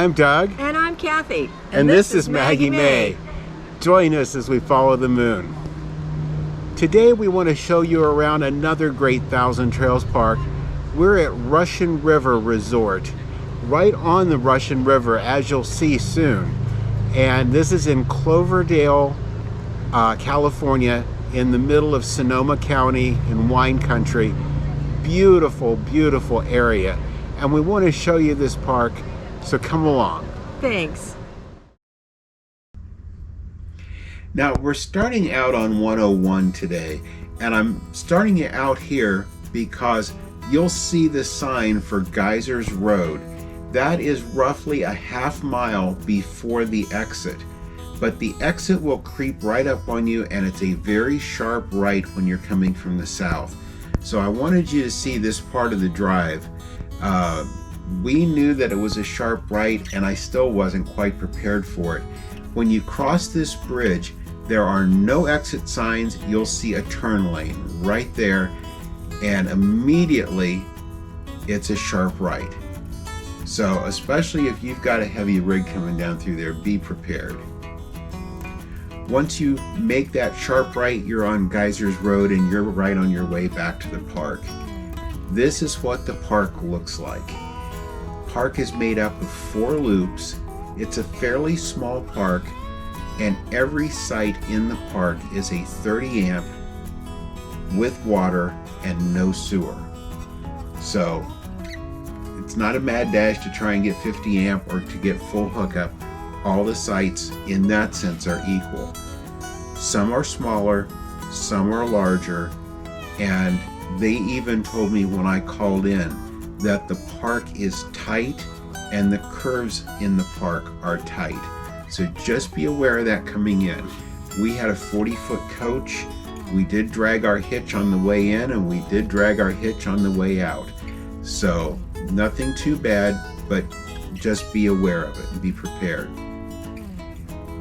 I'm Doug. And I'm Cathy. And this is Maggie Mae. Join us as we follow the moon. Today we want to show you around another great Thousand Trails park. We're at Russian River Resort, right on the Russian River, as you'll see soon. And this is in Cloverdale, California, in the middle of Sonoma County in wine country. Beautiful, beautiful area. And we want to show you this park, so come along. Thanks. Now we're starting out on 101 today, and I'm starting it out here because you'll see the sign for Geysers Road. That is roughly a half mile before the exit, but the exit will creep right up on you, and it's a very sharp right when you're coming from the south. So I wanted you to see this part of the drive. We knew that it was a sharp right, and I still wasn't quite prepared for it. When you cross this bridge, there are no exit signs. You'll see a turn lane right there, and immediately it's a sharp right. So especially if you've got a heavy rig coming down through there, be prepared. Once you make that sharp right, you're on Geysers Road and you're right on your way back to the park. This is what the park looks like. Park is made up of 4 loops. It's a fairly small park, and every site in the park is a 30 amp with water and no sewer. So it's not a mad dash to try and get 50 amp or to get full hookup. All the sites in that sense are equal. Some are smaller, some are larger, and they even told me when I called in that the park is tight and the curves in the park are tight. So just be aware of that coming in. We had a 40-foot coach. We did drag our hitch on the way in, and we did drag our hitch on the way out. So nothing too bad, but just be aware of it and be prepared.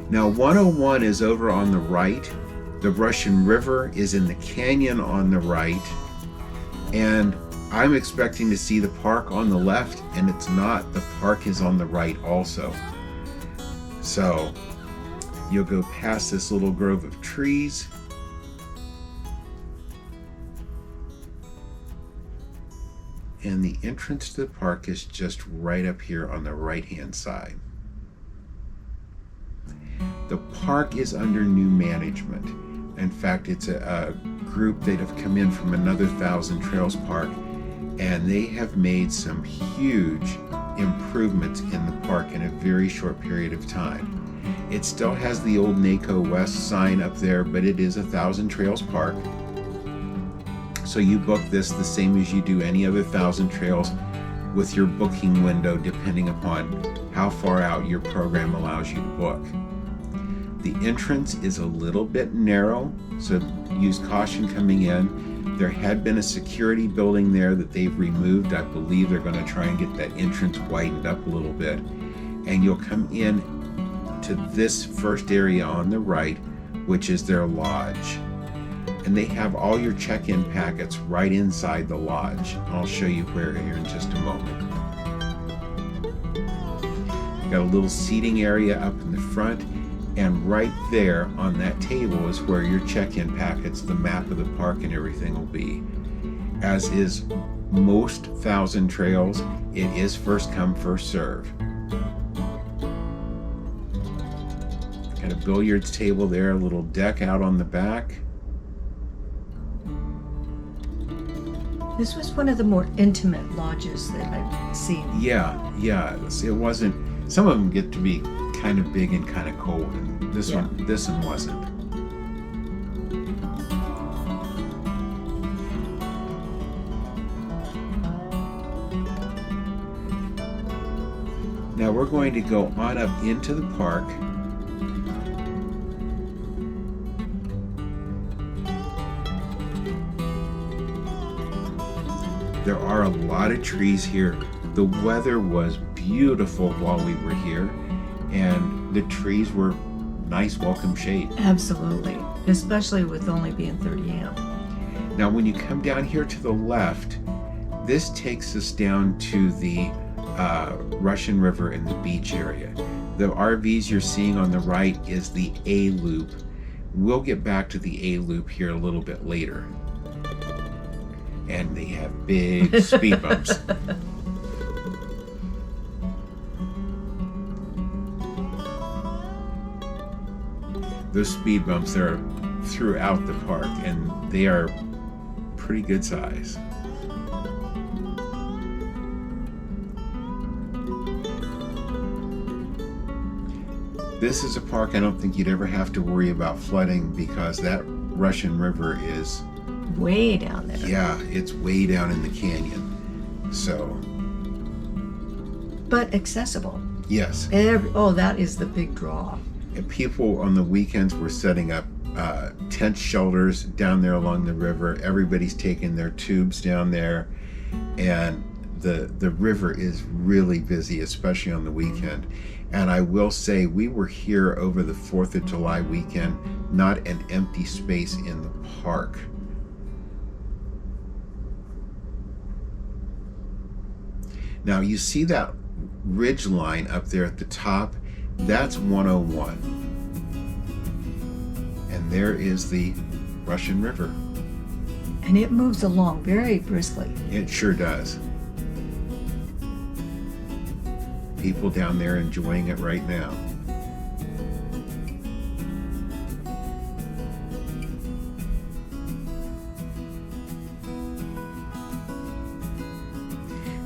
Now 101 is over on the right. The Russian River is in the canyon on the right. And I'm expecting to see the park on the left, and it's not. The park is on the right also. So you'll go past this little grove of trees. And the entrance to the park is just right up here on the right-hand side. The park is under new management. In fact, it's a group that have come in from another Thousand Trails park, and they have made some huge improvements in the park in a very short period of time. It still has the old NACO West sign up there, but it is a Thousand Trails park. So you book this the same as you do any other Thousand Trails with your booking window, depending upon how far out your program allows you to book. The entrance is a little bit narrow, so use caution coming in. There had been a security building there that they've removed. I believe they're going to try and get that entrance widened up a little bit. And you'll come in to this first area on the right, which is their lodge. And they have all your check-in packets right inside the lodge. I'll show you where here in just a moment. Got a little seating area up in the front, and right there on that table is where your check-in packets, the map of the park and everything will be. As is most Thousand Trails, it is first come, first serve. Got a billiards table there, a little deck out on the back. This was one of the more intimate lodges that I've seen. Yeah, it wasn't, some of them get to be kind of big and kind of cold, and this one wasn't. Now we're going to go on up into the park. There are a lot of trees here. The weather was beautiful while we were here, and the trees were nice, welcome shade. Absolutely, especially with only being 30 amp. Now when you come down here to the left, this takes us down to the Russian River and the beach area. The RVs you're seeing on the right is the A loop. We'll get back to the A loop here a little bit later. And they have big speed bumps. Those speed bumps are throughout the park, and they are pretty good size. This is a park I don't think you'd ever have to worry about flooding, because that Russian River is way down there. Yeah, it's way down in the canyon. So. But accessible. Yes. That is the big draw. And people on the weekends were setting up tent shelters down there along the river. Everybody's taking their tubes down there, and the river is really busy, especially on the weekend. And I will say, we were here over the 4th of July weekend, not an empty space in the park. Now you see that ridge line up there at the top? That's 101. And there is the Russian River. And it moves along very briskly. It sure does. People down there enjoying it right now.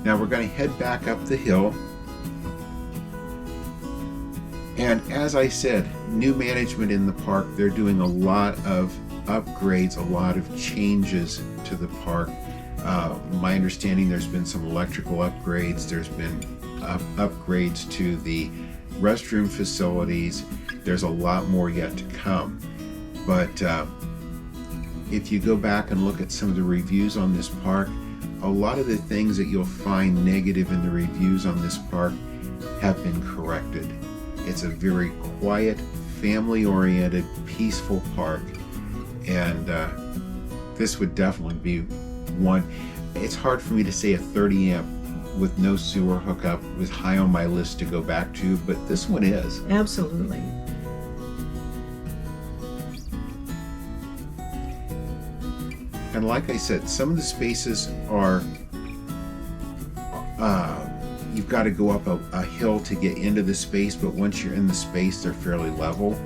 Now we're going to head back up the hill. And as I said, new management in the park. They're doing a lot of upgrades, a lot of changes to the park. My understanding, there's been some electrical upgrades. There's been upgrades to the restroom facilities. There's a lot more yet to come. But if you go back and look at some of the reviews on this park, a lot of the things that you'll find negative in the reviews on this park have been corrected. It's a very quiet, family-oriented, peaceful park, and this would definitely be one. It's hard for me to say a 30 amp with no sewer hookup was high on my list to go back to, but this one is. Absolutely. And like I said, some of the spaces are, you've got to go up a hill to get into the space, but once you're in the space, they're fairly level.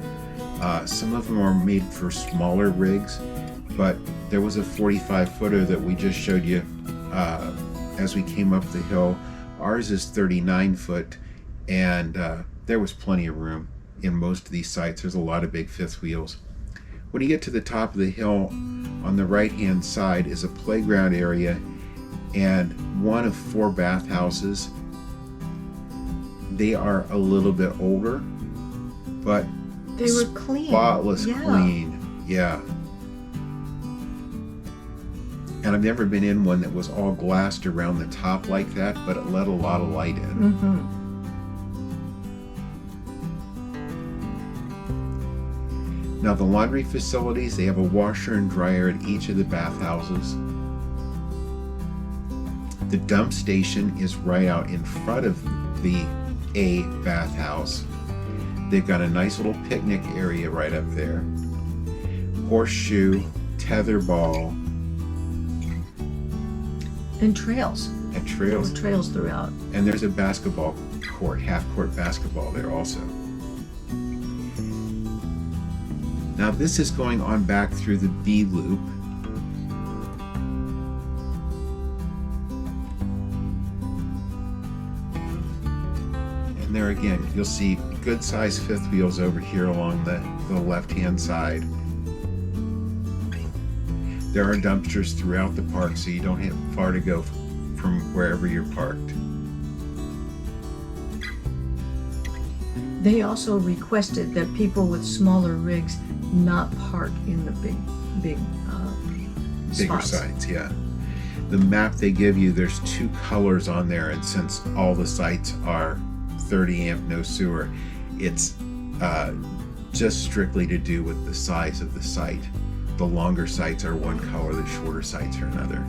Some of them are made for smaller rigs, but there was a 45-footer that we just showed you as we came up the hill. Ours is 39 foot, and there was plenty of room in most of these sites. There's a lot of big fifth wheels. When you get to the top of the hill, on the right-hand side is a playground area and one of 4 bathhouses. They are a little bit older, but they were clean. Spotless clean. Yeah. And I've never been in one that was all glassed around the top like that, but it let a lot of light in. Mm-hmm. Now the laundry facilities, they have a washer and dryer at each of the bathhouses. The dump station is right out in front of the A bathhouse. They've got a nice little picnic area right up there. Horseshoe, tetherball. And trails. And trails. There were trails throughout. And there's a basketball court, half-court basketball there also. Now this is going on back through the B loop. And there again, you'll see good sized fifth wheels over here along the left-hand side. There are dumpsters throughout the park, so you don't have far to go from wherever you're parked. They also requested that people with smaller rigs not park in the bigger spots. Sites, yeah. The map they give you, there's 2 colors on there, and since all the sites are 30 amp no sewer, it's just strictly to do with the size of the site. The longer sites are one color, the shorter sites are another.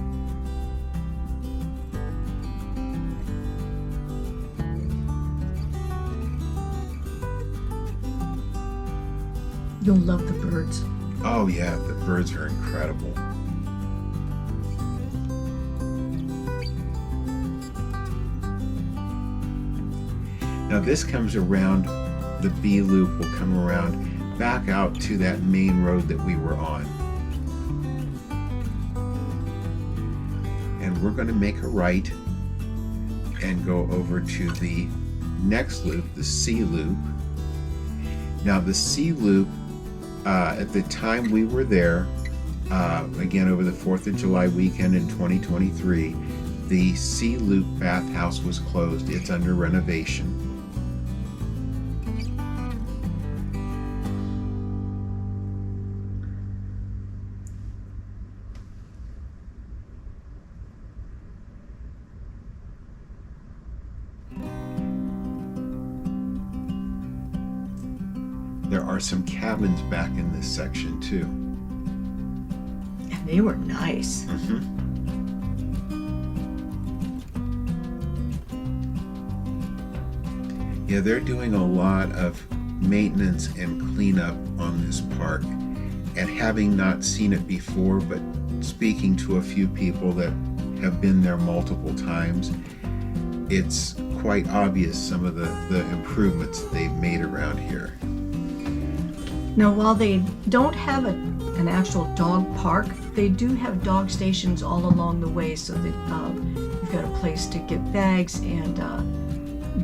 You'll love the birds. Oh yeah, the birds are incredible. Now this comes around, the B loop will come around back out to that main road that we were on. And we're going to make a right and go over to the next loop, the C loop. Now the C loop, at the time we were there, again over the 4th of July weekend in 2023, the C loop bathhouse was closed. It's under renovation. There are some cabins back in this section too. And they were nice. Yeah, they're doing a lot of maintenance and cleanup on this park. And having not seen it before, but speaking to a few people that have been there multiple times, it's quite obvious some of the improvements they've made around here. Now, while they don't have an actual dog park, they do have dog stations all along the way, so that you've got a place to get bags and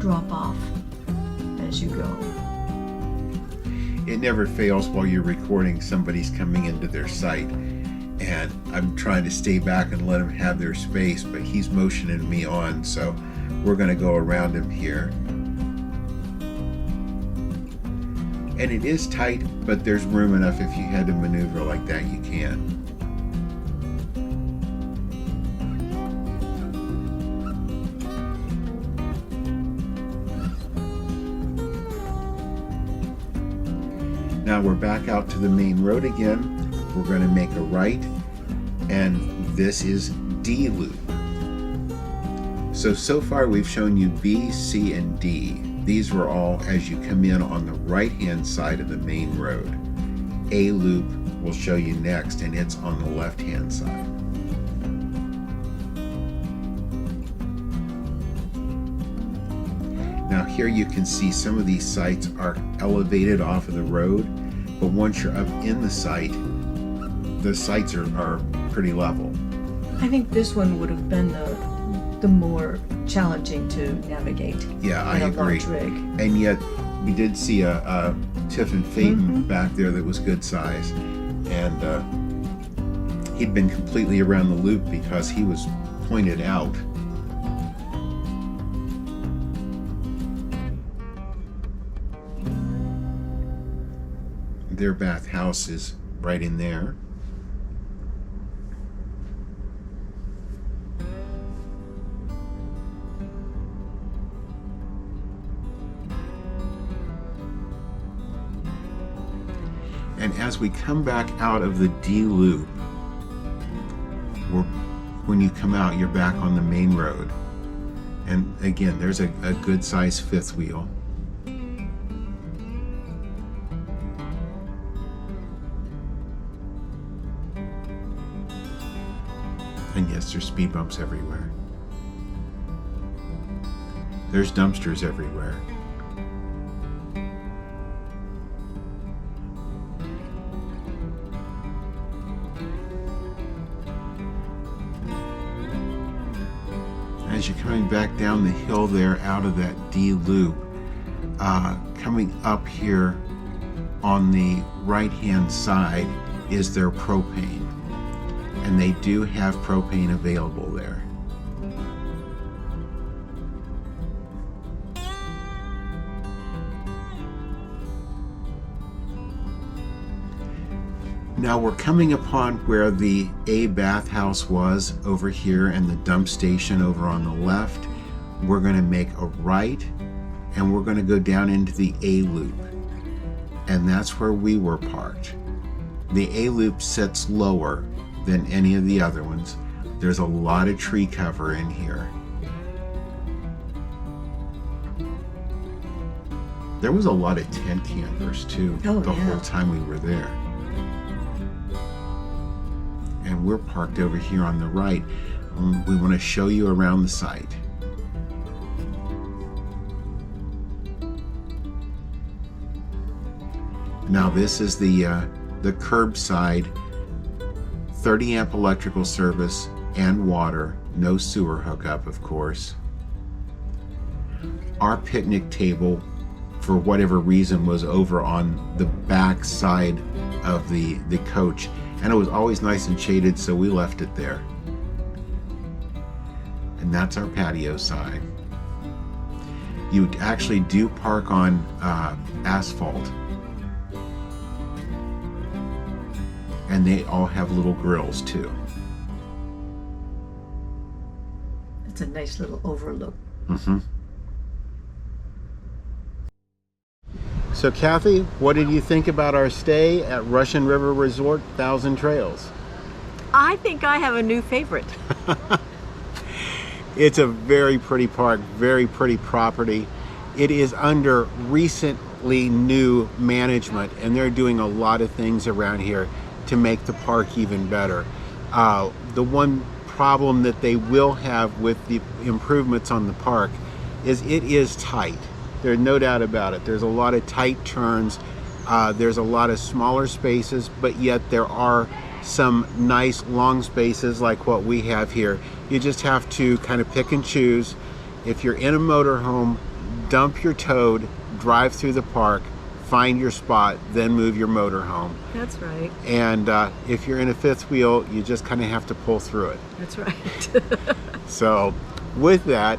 drop off as you go. It never fails while you're recording, somebody's coming into their site, and I'm trying to stay back and let them have their space, but he's motioning me on, so we're going to go around him here. And it is tight, but there's room enough if you had to maneuver like that, you can. Now we're back out to the main road again. We're going to make a right, and this is D loop. So far we've shown you B, C, and D. These were all as you come in on the right-hand side of the main road. A loop we'll show you next, and it's on the left-hand side. Now here you can see some of these sites are elevated off of the road, but once you're up in the site, the sites are pretty level. I think this one would have been the more challenging to navigate. Yeah, I in a agree. large rig. And yet we did see a Tiffin Phaeton back there that was good size, and he'd been completely around the loop because he was pointed out. Their bathhouse is right in there. And as we come back out of the D loop, when you come out, you're back on the main road. And again, there's a good size fifth wheel. And yes, there's speed bumps everywhere. There's dumpsters everywhere. As you're coming back down the hill there out of that D loop, coming up here on the right hand side is their propane, and they do have propane available there. Now we're coming upon where the A bathhouse was over here and the dump station over on the left. We're going to make a right, and we're going to go down into the A loop, and that's where we were parked. The A loop sits lower than any of the other ones. There's a lot of tree cover in here. There was a lot of tent campers too, Oh, the yeah. whole time we were there. And we're parked over here on the right. We want to show you around the site. Now this is the curbside 30 amp electrical service and water, no sewer hookup, of course. Our picnic table, for whatever reason, was over on the back side of the coach, and it was always nice and shaded, so we left it there. And that's our patio side. You actually do park on asphalt, and they all have little grills too. It's a nice little overlook. Mm-hmm. So Kathy, what did you think about our stay at Russian River Resort, Thousand Trails? I think I have a new favorite. It's a very pretty park, very pretty property. It is under recently new management, and they're doing a lot of things around here to make the park even better. The one problem that they will have with the improvements on the park is it is tight. There's no doubt about it. There's a lot of tight turns. There's a lot of smaller spaces, but yet there are some nice long spaces like what we have here. You just have to kind of pick and choose. If you're in a motorhome, dump your toad, drive through the park, find your spot, then move your motorhome. That's right. And if you're in a fifth wheel, you just kind of have to pull through it. That's right. So with that,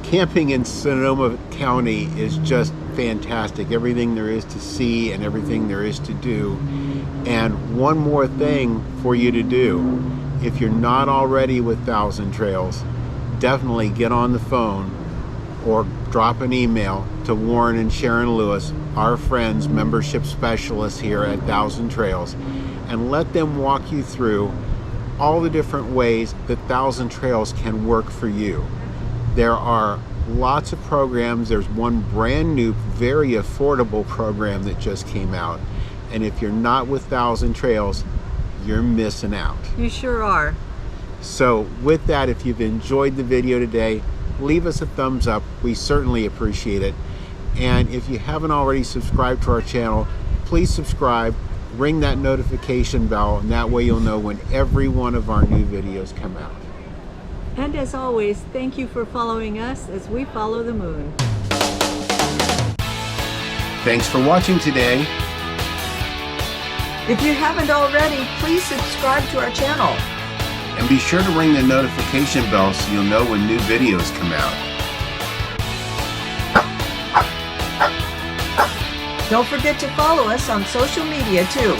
camping in Sonoma County is just fantastic. Everything there is to see and everything there is to do. And one more thing for you to do. If you're not already with Thousand Trails, definitely get on the phone or drop an email to Warren and Sharon Lewis, our friends, membership specialists here at Thousand Trails, and let them walk you through all the different ways that Thousand Trails can work for you. There are lots of programs. There's one brand new, very affordable program that just came out. And if you're not with Thousand Trails, you're missing out. You sure are. So with that, if you've enjoyed the video today, leave us a thumbs up. We certainly appreciate it. And if you haven't already subscribed to our channel, please subscribe, ring that notification bell, and that way you'll know when every one of our new videos come out. And as always, thank you for following us as we follow the moon. Thanks for watching today. If you haven't already, please subscribe to our channel. And be sure to ring the notification bell so you'll know when new videos come out. Don't forget to follow us on social media too.